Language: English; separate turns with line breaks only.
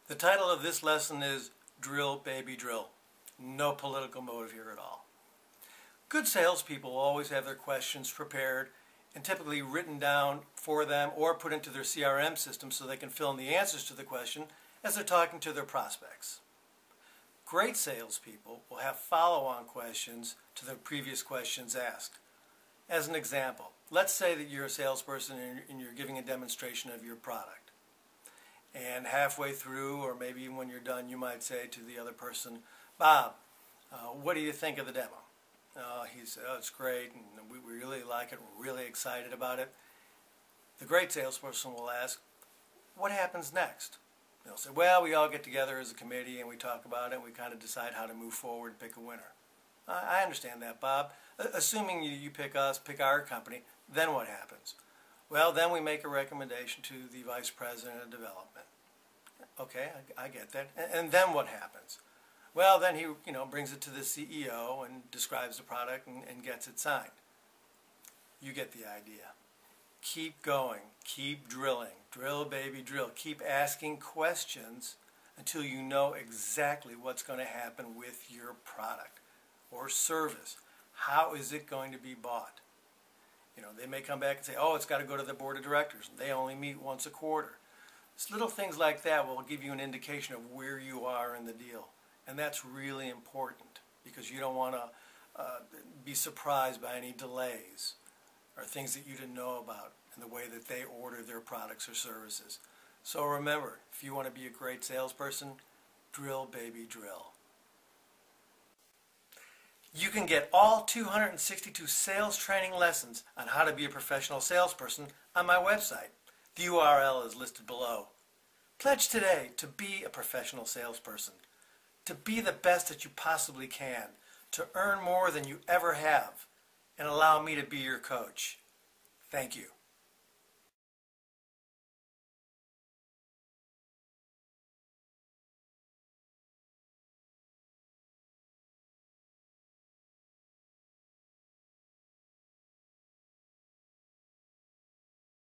The title of this lesson is Drill, Baby, Drill. No political motive here at all. Good salespeople always have their questions prepared and typically written down for them or put into their CRM system so they can fill in the answers to the question as they're talking to their prospects. Great salespeople will have follow-on questions to the previous questions asked. As an example, let's say that you're a salesperson and you're giving a demonstration of your product. And halfway through, or maybe even when you're done, you might say to the other person, Bob, what do you think of the demo? He said, oh, it's great, and we really like it, we're really excited about it. The great salesperson will ask, what happens next? They'll say, well, we all get together as a committee and we talk about it and we kind of decide how to move forward and pick a winner. I understand that, Bob. Assuming you pick us, pick our company, then what happens? Well, then we make a recommendation to the Vice President of Development. Okay, I get that. And then what happens? Well, then he brings it to the CEO and describes the product and gets it signed. You get the idea. Keep going. Keep drilling. Drill, baby, drill. Keep asking questions until you know exactly what's going to happen with your product or service. How is it going to be bought? They may come back and say, oh, it's got to go to the board of directors. They only meet once a quarter. It's little things like that will give you an indication of where you are in the deal. And that's really important because you don't want to be surprised by any delays or things that you didn't know about in the way that they order their products or services. So remember, if you want to be a great salesperson, drill, baby, drill. You can get all 262 sales training lessons on how to be a professional salesperson on my website. The URL is listed below. Pledge today to be a professional salesperson, to be the best that you possibly can, to earn more than you ever have, and allow me to be your coach. Thank you.